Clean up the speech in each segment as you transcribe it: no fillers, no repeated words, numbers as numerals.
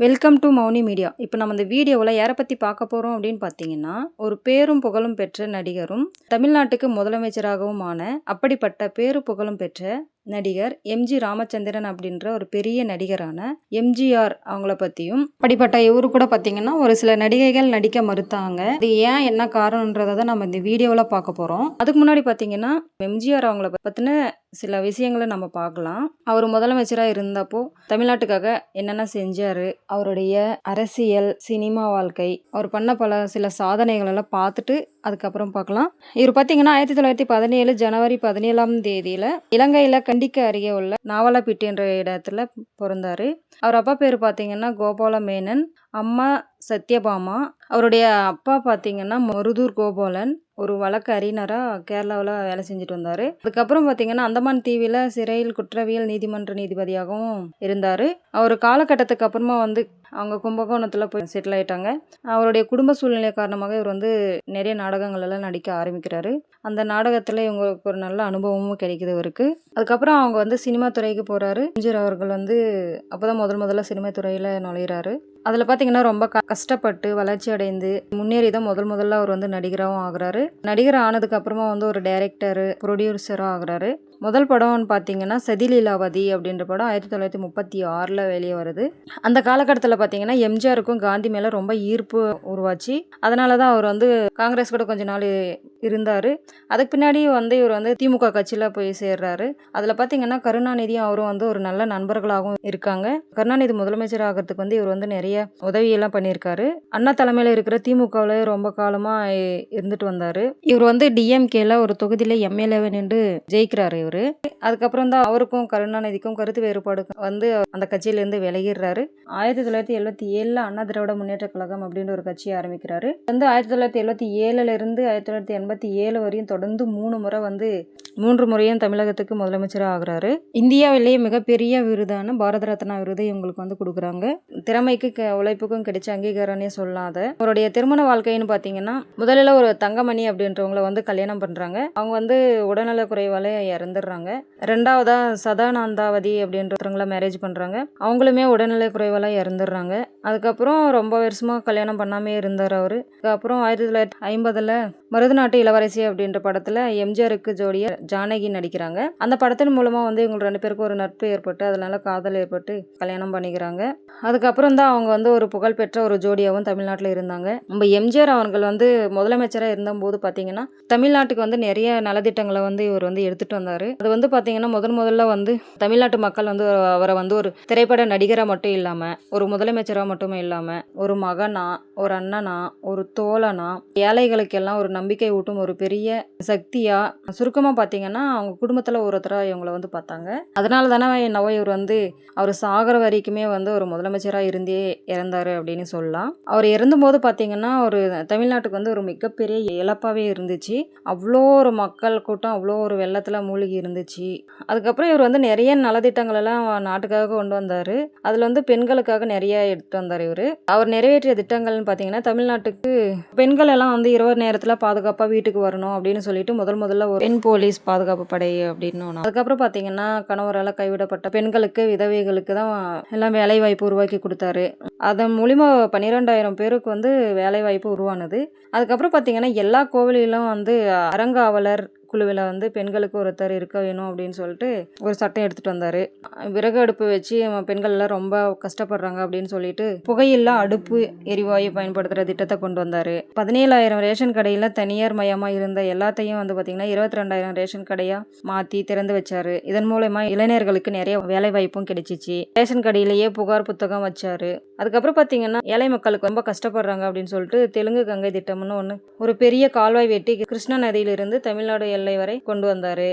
Welcome to Mouni media. இப்போ நம்ம இந்த வீடியோவில் யாரை பற்றி பார்க்க போகிறோம் அப்படின்னு பார்த்தீங்கன்னா, ஒரு பேரும் புகழும் பெற்ற நடிகரும் தமிழ்நாட்டுக்கு முதலமைச்சராகவும் ஆன அப்படிப்பட்ட பேரு புகழும் பெற்ற நடிகர் எம்ஜி ராமச்சந்திரன் அப்படின்ற ஒரு பெரிய நடிகரான எம்ஜிஆர் அவங்கள பற்றியும், அப்படிப்பட்ட இவரு கூட பார்த்தீங்கன்னா ஒரு சில நடிகைகள் நடிக்க மறுத்தாங்க. இது ஏன் என்ன காரணன்றதை தான் நம்ம இந்த வீடியோவில் பார்க்க போகிறோம். அதுக்கு முன்னாடி பார்த்தீங்கன்னா எம்ஜிஆர் அவங்கள பற்றின சில விஷயங்களை நம்ம பார்க்கலாம். அவர் முதலமைச்சராக இருந்தப்போ தமிழ்நாட்டுக்காக என்னென்ன செஞ்சார், அவருடைய அரசியல் சினிமா வாழ்க்கை, அவர் பண்ண சில சாதனைகள் எல்லாம் பார்த்துட்டு அதுக்கப்புறம் பார்க்கலாம். இவர் பார்த்தீங்கன்னா 1917 ஜனவரி 17 இலங்கையில் கண்டிக்கு அருகே உள்ள நாவலப்பிட்டி என்ற இடத்துல பிறந்தாரு. அவர் அப்பா பேர் பார்த்தீங்கன்னா கோபால மேனன், அம்மா சத்யபாமா. அவருடைய அப்பா பார்த்தீங்கன்னா மருதூர் கோபாலன் ஒரு வழக்கு அறிஞராக கேரளாவில் வேலை செஞ்சுட்டு வந்தார். அதுக்கப்புறம் பார்த்தீங்கன்னா அந்தமான் தீவில் சிறையில் குற்றவியல் நீதிமன்ற நீதிபதியாகவும் இருந்தார். அவர் காலகட்டத்துக்கு அப்புறமா அவங்க கும்பகோணத்தில் போய் செட்டில் ஆகிட்டாங்க. அவருடைய குடும்ப சூழ்நிலை காரணமாக இவர் நிறைய நாடகங்கள் எல்லாம் நடிக்க ஆரம்பிக்கிறாரு. அந்த நாடகத்தில் இவங்களுக்கு ஒரு நல்ல அனுபவமும் கிடைக்குது இவருக்கு. அதுக்கப்புறம் அவங்க சினிமா துறைக்கு போகிறாரு. எம்ஜிஆர் அவர்கள் அப்போ தான் முதல்ல சினிமா துறையில் நுழையிறாரு. அதில் பார்த்தீங்கன்னா ரொம்ப கஷ்டப்பட்டு வளர்ச்சி அடைந்து முன்னேறி தான் முதல்ல அவர் நடிகராகவும் ஆகுறாரு. நடிகர் ஆனதுக்கு அப்புறமா ஒரு டைரக்டரு ப்ரொடியூசராக ஆகுறாரு. முதல் படம்னு பார்த்தீங்கன்னா சதிலீலாவதி அப்படின்ற படம் 1936 வெளியே வருது. அந்த காலகட்டத்தில் பார்த்தீங்கன்னா எம்ஜிஆருக்கும் காந்தி மேலே ரொம்ப ஈர்ப்பு உருவாச்சு. அதனால தான் அவர் காங்கிரஸ் கூட கொஞ்ச நாள் இருந்தார். அதுக்கு பின்னாடி இவர் திமுக கட்சியில் போய் சேர்றாரு. அதில் பார்த்தீங்கன்னா கருணாநிதியும் அவரும் ஒரு நல்ல நண்பர்களாகவும் இருக்காங்க. கருணாநிதி முதலமைச்சர் ஆகிறதுக்கு இவர் நிறைய உதவியெல்லாம் பண்ணியிருக்காரு. அண்ணா தலைமையில் இருக்கிற திமுகவில் ரொம்ப காலமாக இருந்துட்டு வந்தார். இவர் டிஎம்கேல ஒரு தொகுதியில் எம்எல்ஏ நின்று ஜெயிக்கிறாரு இவர். அதுக்கப்புறம் தான் அவருக்கும் கருணாநிதிக்கும் கருத்து வேறுபாடு அந்த கட்சியிலேருந்து விலகிடுறாரு. 1977 அண்ணா திராவிட முன்னேற்ற கழகம் அப்படின்னு ஒரு கட்சியை ஆரம்பிக்கிறாரு. 1977 1987 வரையும் தொடர்ந்து 3 முறையும் தமிழகத்துக்கு முதலமைச்சராக ஆகுறாரு. இந்தியாவிலேயே மிகப்பெரிய விருதான பாரத ரத்னா விருது இவங்களுக்கு கொடுக்குறாங்க. திறமைக்கு உழைப்புக்கும் கிடைச்ச அங்கீகாரம்னே சொல்லாத. அவருடைய திருமண வாழ்க்கைன்னு பார்த்தீங்கன்னா முதலில் ஒரு தங்கமணி அப்படின்றவங்களை கல்யாணம் பண்ணுறாங்க. அவங்க உடல்நல குறைவால இறந்துடுறாங்க. ரெண்டாவதா சதானந்தாவதி அப்படின்றவங்கள மேரேஜ் பண்ணுறாங்க. அவங்களுமே உடல்நிலை குறைவால இறந்துடுறாங்க. அதுக்கப்புறம் ரொம்ப வருஷமாக கல்யாணம் பண்ணாமே இருந்தார் அவர். அதுக்கப்புறம் 1950 மருதநாட்டு இளவரசி அப்படின்ற படத்தில் எம்ஜிஆருக்கு ஜோடியா ஜானகி நடிக்கிறாங்க. அந்த படத்தின் மூலமாக இவங்க 2 பேருக்கும் ஒரு நட்பு ஏற்பட்டு அதனால காதல் ஏற்பட்டு கல்யாணம் பண்ணிக்கிறாங்க. அதுக்கப்புறம் தான் அவங்க ஒரு புகழ்பெற்ற ஒரு ஜோடியாகவும் தமிழ்நாட்டில் இருந்தாங்க. நம்ம எம்ஜிஆர் அவர்கள் முதலமைச்சராக இருந்தபோது பார்த்தீங்கன்னா தமிழ்நாட்டுக்கு நிறைய நலத்திட்டங்களை இவர் எடுத்துகிட்டு வந்தார். அது பார்த்தீங்கன்னா முதல்ல தமிழ்நாட்டு மக்கள் அவரை ஒரு திரைப்பட நடிகராக மட்டும் இல்லாமல் ஒரு முதலமைச்சராக மட்டுமே இல்லாமல் ஒரு மகனா, ஒரு அண்ணனா, ஒரு தோழனா, ஏழைகளுக்கெல்லாம் ஒரு நம்பிக்கை ஊட்டும் ஒரு பெரிய சக்தியா, சுருக்கமாக பார்த்தீங்கன்னா அவங்க குடும்பத்தில் ஒருத்தராக இவங்களை பார்த்தாங்க. அதனால தானே என்னவோ இவர் அவர் சாகர வரைக்குமே ஒரு முதலமைச்சராக இருந்தே இறந்தார் அப்படின்னு சொல்லலாம். அவர் இறந்தும்போது பார்த்தீங்கன்னா ஒரு தமிழ்நாட்டுக்கு ஒரு மிகப்பெரிய இழப்பாகவே இருந்துச்சு. அவ்வளோ ஒரு மக்கள் கூட்டம் அவ்வளோ ஒரு வெள்ளத்தில் மூழ்கி இருந்துச்சு. அதுக்கப்புறம் இவர் நிறைய நலத்திட்டங்கள் எல்லாம் நாட்டுக்காக கொண்டு வந்தார். அதில் பெண்களுக்காக நிறைய எடுத்து வந்தார் இவர். அவர் நிறைவேற்றிய திட்டங்கள்னு பார்த்தீங்கன்னா தமிழ்நாட்டுக்கு பெண்கள் எல்லாம் இரவு நேரத்தில் பாதுகாப்பாக வீட்டுக்கு வரணும் அப்படின்னு சொல்லிட்டு முதல்ல ஒரு பெண் போலீஸ் பாதுகாப்பு படை அப்படின்னு ஒன்று. அதுக்கப்புறம் பார்த்தீங்கன்னா கணவரால் கைவிடப்பட்ட பெண்களுக்கு விதவைகளுக்கு தான் எல்லாம் வேலை வாய்ப்பு உருவாக்கி கொடுத்தாரு. அதன் மூலிமா 12,000 பேருக்கு வேலை வாய்ப்பு உருவானது. அதுக்கப்புறம் பார்த்தீங்கன்னா எல்லா கோவிலிலும் அறங்காவலர் குழுவில் பெண்களுக்கு ஒருத்தர் இருக்க வேணும் அப்படின்னு சொல்லிட்டு ஒரு சட்டம் எடுத்துகிட்டு வந்தார். விறகு அடுப்பு வச்சு பெண்கள் எல்லாம் ரொம்ப கஷ்டப்படுறாங்க அப்படின்னு சொல்லிட்டு புகையில்லா அடுப்பு எரிவாயு பயன்படுத்துகிற திட்டத்தை கொண்டு வந்தார். 17,000 ரேஷன் கடையில் தனியார் மயமாக இருந்த எல்லாத்தையும் பார்த்திங்கன்னா 22,000 ரேஷன் கடையாக மாற்றி திறந்து வச்சார். இதன் மூலமா இளைஞர்களுக்கு நிறைய வேலை வாய்ப்பும் கிடைச்சிச்சு. ரேஷன் கடையிலேயே புகார் புத்தகம் வச்சார். அதுக்கப்புறம் பார்த்தீங்கன்னா ஏழை மக்களுக்கு ரொம்ப கஷ்டப்படுறாங்க அப்படின்னு சொல்லிட்டு தெலுங்கு கங்கை திட்டம்னு ஒன்று ஒரு பெரிய கால்வாய் வெட்டி கிருஷ்ணா நதியிலிருந்து தமிழ்நாடு எல்லை வரை கொண்டு வந்தாரு.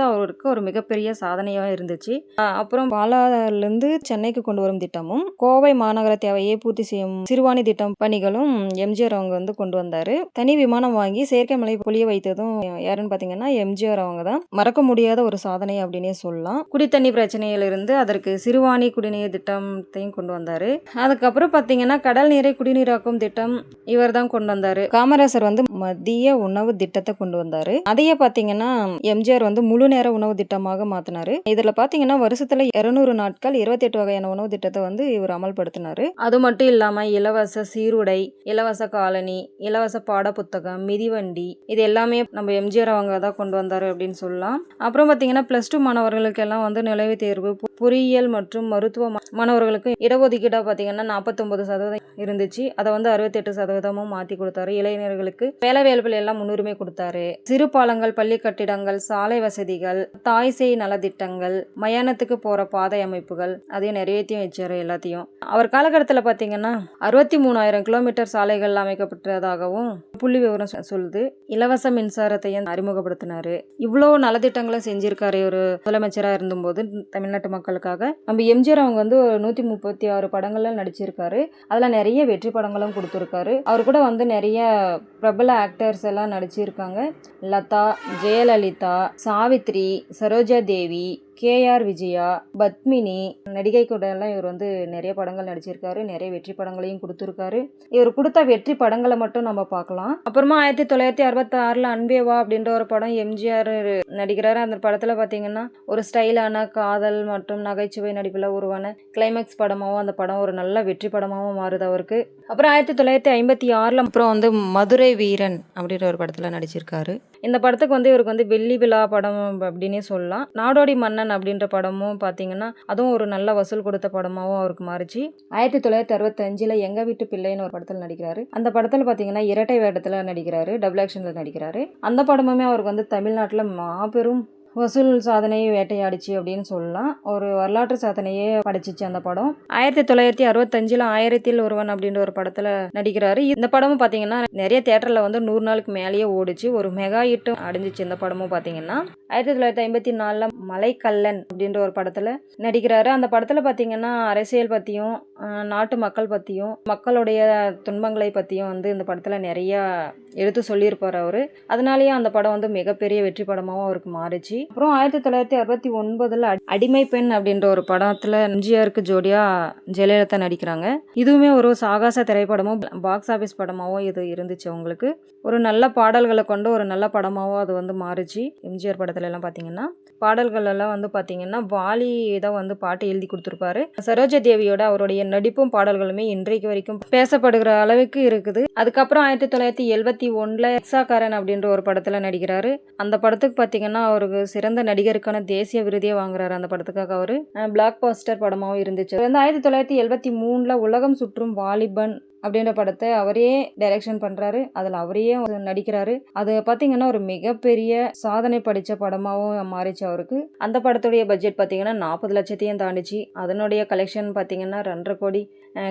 அவருக்கு ஒரு மிகப்பெரிய சாதனையாக இருந்துச்சு. அப்புறம் பாலாவிலிருந்து சென்னைக்கு கொண்டு வரும் திட்டமும் கோவை மாநகர தேவையை பூர்த்தி செய்யும் சிறுவாணி திட்டம் பணிகளும் எம்ஜிஆர் அவங்க கொண்டு வந்தாரு. தனி விமானம் வாங்கி செயற்கை மழை பொழிய வைத்ததும் யாருன்னு பார்த்தீங்கன்னா எம்ஜிஆர் அவங்க தான். மறக்க முடியாத ஒரு சாதனை அப்படின்னே சொல்லலாம். குடித்தண்ணி பிரச்சனையிலிருந்து அதற்கு சிறுவாணி குடிநீர் திட்டத்தையும் கொண்டு வந்தாரு. அதுக்கப்புறம் பார்த்தீங்கன்னா கடல் நீரை குடிநீராக்கும் திட்டம் இவர் தான் கொண்டு வந்தாரு. காமராசர் மதிய உணவு திட்டத்தை கொண்டு வந்தாரு. அதையே பார்த்தீங்கன்னா பார்த்தீங்கன்னா எம்ஜிஆர் வந்து முழு நேர உணவு திட்டமாக மாத்தினாரு. இதுல பார்த்தீங்கன்னா வருஷத்துல 200 நாட்கள் 28 வகையான உணவு திட்டத்தை வந்து இவர் அமல்படுத்தினாரு. அது மட்டும் இல்லாம இலவச சீருடை, இலவச காலனி, இலவச பாட புத்தகம், மிதிவண்டி இது எல்லாமே நம்ம எம்ஜிஆர் அவங்க தான் கொண்டு வந்தாரு அப்படின்னு சொல்லலாம். அப்புறம் பார்த்தீங்கன்னா +2 மாணவர்களுக்கு எல்லாம் வந்து நுழைவுத் தேர்வு, பொறியியல் மற்றும் மருத்துவ மாணவர்களுக்கு இடஒதுக்கீடா பார்த்தீங்கன்னா 49% இருந்துச்சு. அதை வந்து 68% மாற்றி கொடுத்தாரு. இளைஞர்களுக்கு வேலை வாய்ப்புகள் எல்லாம் முன்னுரிமை கொடுத்தாரு. சிறு பாலங்கள், பள்ளி கட்டிடங்கள், சாலை வசதிகள், தாய் சேய் நலத்திட்டங்கள், மயானத்துக்கு போற பாதை அமைப்புகள் அதையும் நிறைவேற்றியும் வச்சாரு எல்லாத்தையும். அவர் காலகட்டத்தில் பார்த்தீங்கன்னா 63,000 கிலோமீட்டர் சாலைகள் அமைக்கப்பட்டதாகவும் புள்ளி விவரம் சொல்லுது. இலவச மின்சாரத்தையும் அறிமுகப்படுத்தினாரு. இவ்வளோ நலத்திட்டங்களும் செஞ்சிருக்காரு ஒரு முதலமைச்சராக இருந்தபோது தமிழ்நாட்டு மக்களுக்காக. நம்ம எம்ஜிஆர் அவங்க வந்து 136 படங்கள்ல நடிச்சிருக்காரு. அதில் நிறைய வெற்றி படங்களும் கொடுத்துருக்காரு. அவர் கூட வந்து நிறைய பிரபல ஆக்டர்ஸ் எல்லாம் நடிச்சிருக்காங்க. லதா, ஜெயலலிதா, சாவித்ரி, சரோஜா தேவி, KR விஜயா, பத்மினி நடிகை கூட எல்லாம் இவர் வந்து நிறைய படங்கள் நடிச்சிருக்காரு. நிறைய வெற்றி படங்களையும் கொடுத்துருக்காரு. இவர் கொடுத்த வெற்றி படங்களை மட்டும் நம்ம பார்க்கலாம். அப்புறமா 1966 அன்பே வா அப்படின்ற ஒரு படம் எம்ஜிஆர் நடிக்கிறாரு. அந்த படத்துல பார்த்தீங்கன்னா ஒரு ஸ்டைலான காதல் மற்றும் நகைச்சுவை நடிப்பில் உருவான கிளைமேக்ஸ் படமாகவும் அந்த படம் ஒரு நல்ல வெற்றி படமாகவும் மாறுது அவருக்கு. அப்புறம் 1956 அப்புறம் வந்து மதுரை வீரன் அப்படின்ற ஒரு படத்துல நடிச்சிருக்காரு. இந்த படத்துக்கு வந்து இவருக்கு வந்து வெள்ளி விழா படம் அப்படின்னே சொல்லலாம். நாடோடி மன்னன் அப்படின்ற படமும் பார்த்தீங்கன்னா அதுவும் ஒரு நல்ல வசூல் கொடுத்த படமாகவும் அவருக்கு மாறிச்சு. 1965 எங்க வீட்டு பிள்ளைன்னு ஒரு படத்தில் நடிக்கிறாரு. அந்த படத்தில் பார்த்தீங்கன்னா இரட்டை வேடத்தில் நடிக்கிறாரு, டபுள் ஆக்ஷனில் நடிக்கிறாரு. அந்த படமுமே அவருக்கு வந்து தமிழ்நாட்டில் மாபெரும் வசூல் சாதனையை வேட்டையாடிச்சு அப்படின்னு சொல்லலாம். ஒரு வரலாற்று சாதனையே படைச்சிச்சு அந்த படம். 1965 ஆயிரத்தில் ஒருவன் அப்படின்ற ஒரு படத்துல நடிக்கிறாரு. இந்த படமும் பாத்தீங்கன்னா நிறைய தியேட்டர்ல வந்து 100 நாளுக்கு மேலேயே ஓடிச்சு. ஒரு மெகா ஹிட் அடைஞ்சிச்சு இந்த படமும் பாத்தீங்கன்னா. 1954 மலைக்கல்லன் அப்படின்ற ஒரு படத்துல நடிக்கிறாரு. அந்த படத்துல பாத்தீங்கன்னா அரசியல் பத்தியும் நாட்டு மக்கள் பத்தியும் மக்களுடைய துன்பங்களை பத்தியும் வந்து இந்த படத்துல நிறைய எடுத்து சொல்லியிருப்பார் அவரு. அதனாலேயே அந்த படம் வந்து மிகப்பெரிய வெற்றி படமாகவும் அவருக்கு மாறிச்சு. அப்புறம் 1969 அடிமை பெண் அப்படின்ற ஒரு படத்துல எம்ஜிஆருக்கு ஜோடியா ஜெயலலிதா நடிக்கிறாங்க. இதுவுமே ஒரு சாகச திரைப்படமும் பாக்ஸ் ஆபீஸ் படமாகவும் இது இருந்துச்சு அவங்களுக்கு. ஒரு நல்ல பாடல்களை கொண்டு ஒரு நல்ல படமாகவும் அது வந்து மாறிச்சு. எம்ஜிஆர் படத்துல எல்லாம் பார்த்தீங்கன்னா பாடல்கள் எல்லாம் வந்து பார்த்தீங்கன்னா வாலி தான் வந்து பாட்டு எழுதி கொடுத்துருப்பாரு. சரோஜா தேவியோட அவருடைய நடிப்பும் பாடல்களுமே இன்றைக்கு வரைக்கும் பேசப்படுகிற அளவுக்கு இருக்குது. அதுக்கப்புறம் 1971 எக்ஸாக்காரன் அப்படின்ற ஒரு படத்துல நடிக்கிறாரு. அந்த படத்துக்கு பார்த்தீங்கன்னா அவருக்கு சிறந்த நடிகருக்கான தேசிய விருதே வாங்குறாரு. அந்த படத்துக்காக அவரு பிளாக் பாஸ்டர் படமாகவும் இருந்துச்சு. 1973 உலகம் சுற்றும் வாலிபன் அப்படின்ற படத்தை அவரே டைரக்ஷன் பண்றாரு. அதுல அவரையே நடிக்கிறாரு. அது பாத்தீங்கன்னா ஒரு மிகப்பெரிய சாதனை படிச்ச படமாவும் மாறிச்சு அவருக்கு. அந்த படத்துடைய பட்ஜெட் பாத்தீங்கன்னா 40 லட்சத்தையும் தாண்டிச்சு. அதனுடைய கலெக்ஷன் பாத்தீங்கன்னா 2.5 கோடி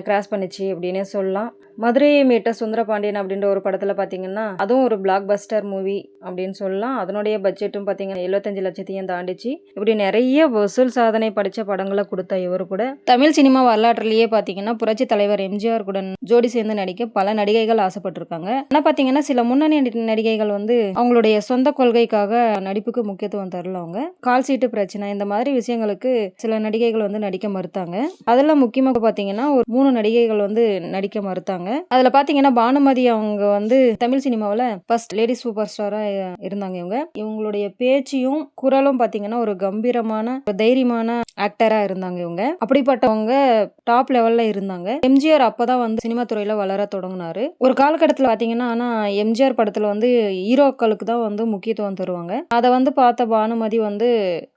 கிராஸ் பண்ணிச்சு அப்படின்னே சொல்லலாம். மதுரையை மீட்ட சுந்தரபாண்டியன் அப்படின்ற ஒரு படத்துல பாத்தீங்கன்னா அதுவும் ஒரு பிளாக் பஸ்டர் மூவி அப்படின்னு சொல்லலாம். அதனுடைய பட்ஜெட்டும் பாத்தீங்கன்னா 75 லட்சத்தையும் தாண்டிச்சு. இப்படி நிறைய வசூல் சாதனை படிச்ச படங்களை கொடுத்த இவரு கூட தமிழ் சினிமா வரலாற்றிலேயே பாத்தீங்கன்னா புரட்சி தலைவர் எம்ஜிஆர் கூட ஜோடி சேர்ந்து நடிக்க பல நடிகைகள் ஆசைப்பட்டிருக்காங்க. ஆனா பாத்தீங்கன்னா சில முன்னணி நடிகைகள் வந்து அவங்களுடைய சொந்த கொள்கைக்காக நடிப்புக்கு முக்கியத்துவம் தரல. அவங்க கால் சீட்டு பிரச்சனை இந்த மாதிரி விஷயங்களுக்கு சில நடிகைகள் வந்து நடிக்க மறுத்தாங்க. அதெல்லாம் முக்கியமாக பாத்தீங்கன்னா ஒரு 3 நடிகைகள் வந்து நடிக்க மறுத்தாங்க. அதுல பாத்தீங்கன்னா பானுமதி அவங்க வந்து தமிழ் சினிமாவில் ஃபர்ஸ்ட் லேடி சூப்பர் ஸ்டாரா இருந்தாங்க. இவங்களுடைய பேச்சியும் குரலும் பாத்தீங்கன்னா ஒரு கம்பீரமான தைரியமான ஆக்டரா இருந்தாங்க. இவங்க அப்படிப்பட்டவங்க டாப் லெவல்ல இருந்தாங்க. எம்ஜிஆர் அப்பதான் வந்து சினிமா துறையில வளர தொடங்கினாரு. ஒரு காலகட்டத்தில் பாத்தீங்கன்னா ஆனா எம்ஜிஆர் படத்துல வந்து ஹீரோக்களுக்கு தான் வந்து முக்கியத்துவம் தருவாங்க. அதை வந்து பார்த்த பானுமதி வந்து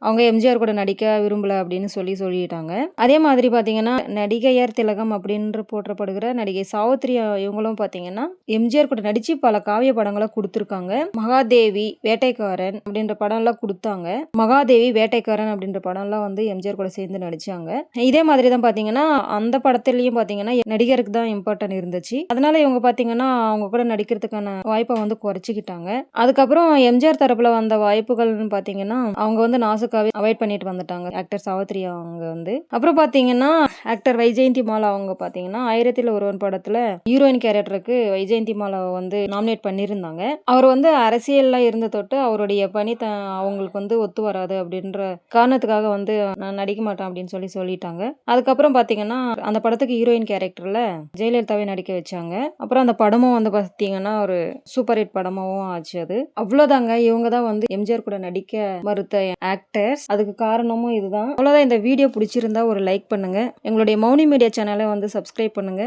அவங்க எம்ஜிஆர் கூட நடிக்க விரும்பல அப்படின்னு சொல்லிட்டாங்க. அதே மாதிரி பாத்தீங்கன்னா நடிகையர் திலகம் அப்படின்னு போற்றப்படுகிற நடிகை சாவித்ரி இவங்களும் பாத்தீங்கன்னா எம்ஜிஆர் கூட நடிச்சு பல காவிய படங்களை கொடுத்திருக்காங்க. மகாதேவி, வேட்டைக்காரன் அப்படின்ற படம் எல்லாம் கொடுத்தாங்க. மகாதேவி, வேட்டைக்காரன் அப்படின்ற படம் எல்லாம் வந்து எம்ஜிஆர் கூட சேர்ந்து நடிச்சாங்க. இதே மாதிரி தான் பாத்தீங்கன்னா அந்த படத்திலயும் பாத்தீங்கன்னா நடிகருக்கு தான் இம்பார்ட்டன்ட் இருந்துச்சு. அதனால இவங்க பாத்தீங்கன்னா அவங்க கூட நடிக்கிறதுக்கான வாய்ப்பை வந்து குறைச்சிக்கிட்டாங்க. அதுக்கப்புறம் எம்ஜிஆர் தரப்புல வந்த வாய்ப்புகள்னு பாத்தீங்கன்னா அவங்க வந்து நாசுக்காவே அவாய்ட் பண்ணிட்டு வந்துட்டாங்க ஆக்டர் சாவித்ரி அவங்க வந்து. அப்புறம் பாத்தீங்கன்னா ஆக்டர் வைஜெயந்தி மாலா அவங்க பார்த்தீங்கன்னா, 1000ல் ஒருவன் படத்துல ஹீரோயின் கேரக்டருக்கு வைஜெயந்தி மாலாவ வந்து நாமினேட் பண்ணியிருந்தாங்க. அவர் வந்து அரசியல்ல இருந்த தொட்டு அவருடைய பணி அவங்களுக்கு வந்து ஒத்து வராது அப்படின்ற காரணத்துக்காக வந்து நான் நடிக்க மாட்டேன் அப்படின்னு சொல்லிட்டாங்க. அதுக்கப்புறம் பார்த்தீங்கன்னா, அந்த படத்துக்கு ஹீரோயின் கேரக்டர்ல ஜெயலலிதாவை நடிக்க வச்சாங்க. அப்புறம் அந்த படமும் வந்து பார்த்தீங்கன்னா, ஒரு சூப்பர் ஹிட் படமாவும் ஆச்சு அது. அவ்வளோதாங்க. இவங்க தான் வந்து எம்ஜிஆர் கூட நடிக்க மறுத்த ஆக்டர்ஸ். அதுக்கு காரணமும் இதுதான். அவ்வளோதான். இந்த வீடியோ பிடிச்சிருந்தா ஒரு லைக் பண்ணுங்க. எங்களுடைய மௌனி மீடியா சேனலை வந்து சப்ஸ்கிரைப் பண்ணுங்க.